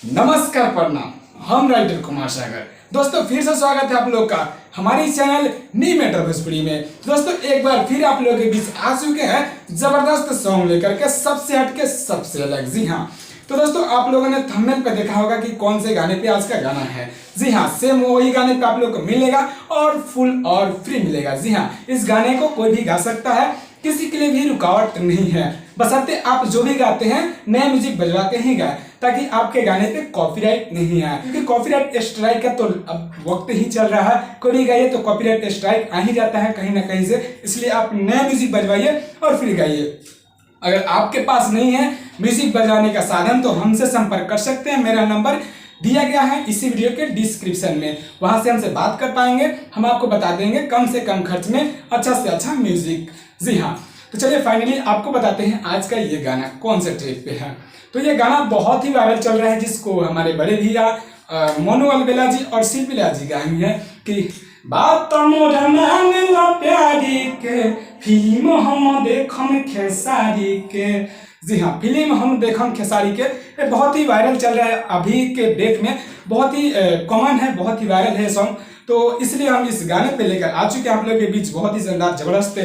नमस्कार प्रणाम। हम राइटर कुमार सागर। दोस्तों फिर से स्वागत है आप लोग का हमारे चैनल नी मैटर भोजपुरी में। दोस्तों एक बार फिर आप लोगों के बीच आ चुके हैं जबरदस्त सॉन्ग लेकर के, सबसे हटके सबसे अलग। जी हाँ, तो दोस्तों आप लोगों ने थंबनेल पे देखा होगा कि कौन से गाने पे आज का गाना है। जी हाँ, सेम वही गाने पे आप लोग को मिलेगा और फुल और फ्री मिलेगा। जी हाँ, इस गाने को कोई भी गा सकता है, किसी के लिए भी रुकावट नहीं है, बशर्ते आप जो भी गाते हैं नया म्यूजिक बजवा के ही गाए, ताकि आपके गाने पे कॉपीराइट नहीं आए। क्योंकि कॉपीराइट स्ट्राइक का तो अब वक्त ही चल रहा है, कोई भी गाइए तो कॉपीराइट स्ट्राइक आ ही जाता है कहीं ना कहीं से। इसलिए आप नया म्यूजिक बजवाइए और फिर गाइए। अगर आपके पास नहीं है म्यूजिक बजाने का साधन तो हमसे संपर्क कर सकते हैं। मेरा नंबर दिया गया है इसी वीडियो के डिस्क्रिप्शन में, वहां से हमसे बात कर पाएंगे। हम आपको बता देंगे कम से कम खर्च में अच्छा से अच्छा म्यूजिक। जी हाँ, तो चलिए फाइनली आपको बताते हैं आज का ये गाना कौन से ट्रैक पे है। तो ये गाना बहुत ही वायरल चल रहा है, जिसको हमारे बड़े भैया मोनू अलबेला जी और शिल्पीला जी गाए हैं कि बात मोरा मान लो प्यारी के, फिल्म हम देखम खेसारी के। जी हाँ, फिल्म हम देखम खेसारी के ये बहुत ही वायरल चल रहा है अभी के डेट में, बहुत ही कॉमन है, बहुत ही वायरल है सॉन्ग। तो इसलिए हम इस गाने पे लेकर आ चुके हैं आप लोगों के बीच बहुत ही शानदार जबरदस्त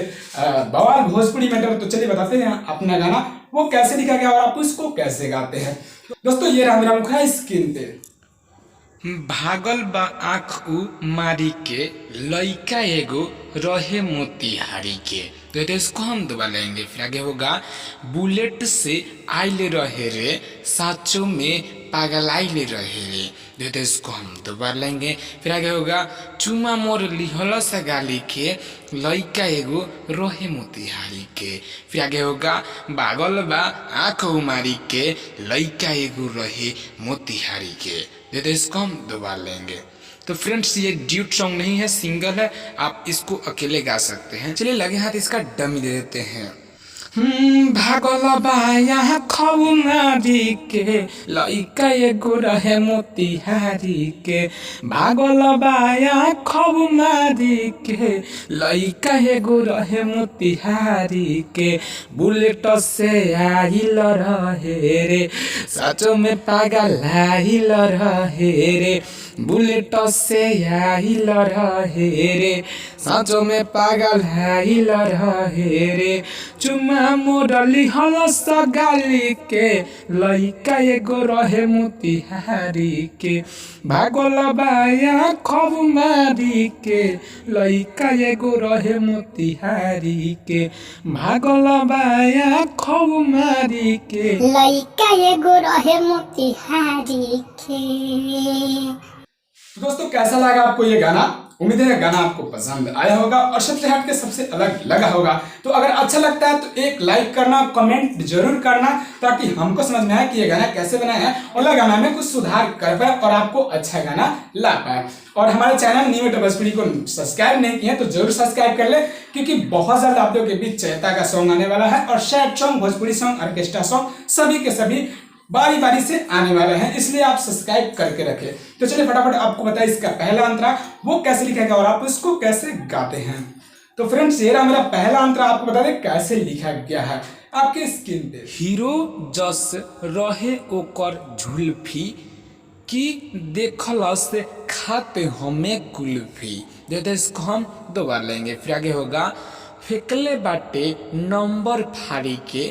बवाल भोजपुरी मैटर। तो चलिए बताते हैं अपना गाना वो कैसे लिखा गया और आप उसको कैसे गाते हैं। दोस्तों ये रहा मेरा मुख है स्क्रीन पे। भागल बा आँख उ मारी के, लइका एगो रहे मोतिहारी के। तो इसको हम दोबारा लेंगे, फिर आगे होगा बुलेट से आइले रहे रे, साचो में पागल आइले रहे रे। तो इसको हम दोबारा लेंगे, फिर आगे होगा चुमा मोर लिहल सा गाली के, लइका एगो रहे मोतिहारी के। फिर आगे होगा भागल बा आँख उमारी के, लइका एगो रहे मोतिहारी के। तो इसको हम दोबारा लेंगे। तो फ्रेंड्स ये ड्यूट सॉन्ग नहीं है, सिंगल है, आप इसको अकेले गा सकते हैं। चलिए लगे हाथ इसका डमी दे देते हैं। भागल बाया खौमारी के, लइका एगो रहे मोतिहारी के। भागल बाया खौमारी के, लइका एगो रहे मोतिहारी के। बुलेट से आइल रहे रे, सचो में पागल आइल रहे रे। बुलेट से आइल रहे रे, सचो में पागल आइल रहे रे। चुमा मोरली हलस गाली के, लइका एगो रहे मोतिहारी के। भागल बाया खौमारी के, लइका एगो रहे मोतिहारी के। भागल बाया खौमारी के, लइका एगो रहे मोतिहारी के। तो दोस्तों कैसा लगा आपको ये गाना? उम्मीद है गाना आपको पसंद आया होगा और सबसे हटके सबसे अलग लगा होगा। तो अगर अच्छा लगता है तो एक लाइक करना, कमेंट जरूर करना, ताकि हमको समझ में आए कि ये गाना कैसे बनाया है और गाना में कुछ सुधार कर पाए और आपको अच्छा गाना ला पाए। और हमारे चैनल नी मैटर भोजपुरी को सब्सक्राइब नहीं किए तो जरूर सब्सक्राइब कर ले, क्योंकि बहुत ज्यादा आप लोगों के बीच चैता का सॉन्ग आने वाला है और sad song, Bhojpuri song, orchestra song सभी के सभी बारी बारी से आने वाले हैं, इसलिए आप सब्सक्राइब करके रखें। तो चलिए फटाफट आपको बताइए इसका पहला अंतरा वो कैसे लिखा गया और आप इसको कैसे गाते हैं। तो फ्रेंड्स ये रहा मेरा पहला अंतरा, आपको बता दें कैसे लिखा गया है आपके स्क्रीन पे। हीरो जस रहे ओकर झुल्फी, की देखल से खाते हमें कुल्फी। जैसे इसको हम दोबारा लेंगे, फिर आगे होगा फेंकले बाटे नंबर फाड़ी के,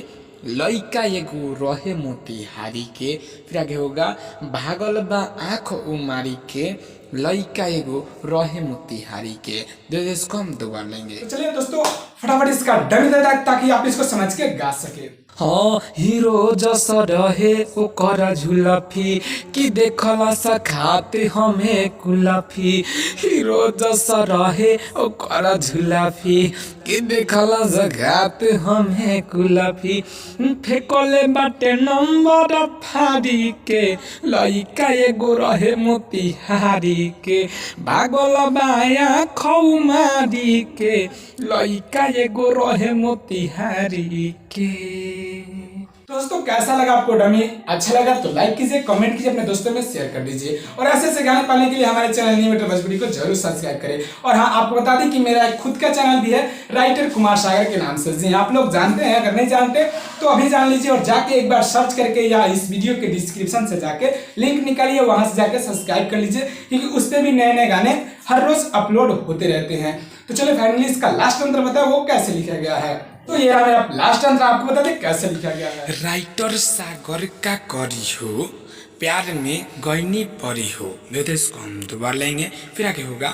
लइका एगो रहे मोतिहारी के। फिर आगे होगा भागल बा आँख उमारी के, लइका एगो रहे मोतिहारी के। जैसे इसको हम दोबारा लेंगे। तो चलिए दोस्तों फटाफट इसका डमी दे ताकि आप इसको समझ के गा सके। हाँ, हीरो जस रहे ओकर झुलफी, कि देखल सा खाते हमें कुलफी। हीरो जस रहे ओकर झुलफी, कि देखल सा खाते हमें कुलफी। फेंकले बाटे नंबर फाड़ी के, लइका एगो रहे मोतिहारी के। भागल बाया खौमारी के, लइका एगो रहे मोतिहारी के। तो दोस्तों कैसा लगा आपको डमी? अच्छा लगा तो लाइक कीजिए, कमेंट कीजिए, अपने दोस्तों में शेयर कर दीजिए और ऐसे ऐसे गाने पाने के लिए हमारे चैनल नी मीटर भोजपुरी को जरूर सब्सक्राइब करें। और हाँ, आपको बता दें कि मेरा एक खुद का चैनल भी है राइटर कुमार सागर के नाम से। जी आप लोग जानते हैं, अगर नहीं जानते तो अभी जान लीजिए और जाके एक बार सर्च करके या इस वीडियो के डिस्क्रिप्शन से जाके लिंक निकालिए, वहां से जाके सब्सक्राइब कर लीजिए, क्योंकि उस पर भी नए नए गाने हर रोज अपलोड होते रहते हैं। तो चलो फाइनली इसका लास्ट अंतर बताओ वो कैसे लिखा गया है। तो ये रहा मेरा लास्ट आंसर, आपको बता दें कैसे लिखा गया है। राइटर सागर का करी हो, प्यार में गईनी परी हो। देखते इसको हम दोबारा लेंगे, फिर आगे होगा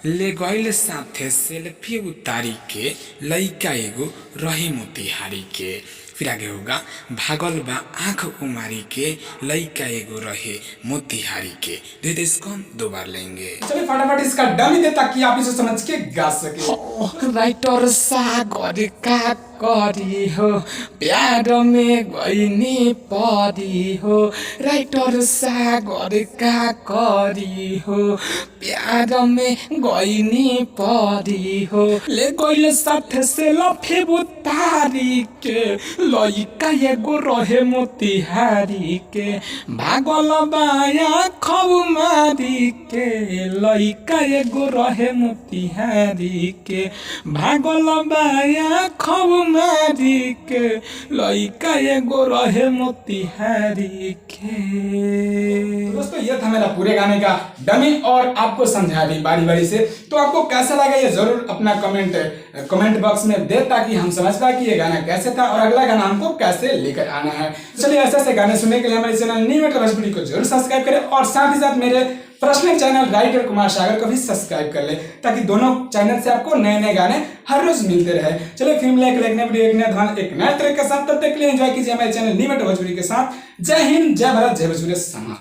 ले गईल साथे सेल्फी उतारी के लइका एगो रहे मोतिहारी के। फिर आगे होगा भागल बा आँख उमारी के लइका एगो रहे मोतिहारी के। देखते इसको हम दोबारा लेंगे। चलिए फटाफट इसका डमी दे ताकि आप इसे समझ के गा सके। राइटर सागर का करी हो, प्यार में गईनी परी हो। राइटर सागर का करी हो, प्यार में गईनी परी हो। ले गईल साथ से लफे बुतारी के लइका एगो रहे मोतिहारी के। भागल बाया खब मारी के लइका एगो रहे मोतिहारी के। भागल बाया खब मारी के लइका एगो रहे मोतिहारी के। दोस्तों ये था मेरा पूरे गाने का डमी और आपको समझा दी बारी बारी से। तो आपको कैसा लगा ये जरूर अपना कमेंट बॉक्स में दे, ताकि हम समझ पाए कि ये गाना कैसे था और अगला गाना हमको कैसे लेकर आना है। चलिए ऐसे ऐसे गाने सुनने के लिए हमारे चैनल नी मीटर भोजपुरी को जरूर सब्सक्राइब करें और साथ ही साथ मेरे personal channel writer Kumar Sagar को भी सब्सक्राइब कर ले, ताकि दोनों चैनल से आपको नए नए गाने हर रोज मिलते रहे। चलिए फिल्म लाइक नए वीडियो एक नया ध्यान एक नए तरह के साथ, तब तक के लिए एंजॉय कीजिए हमारे चैनल नी मीटर भोजपुरी के साथ। जय हिंद, जय भारत, जय भोजपुरी समाज।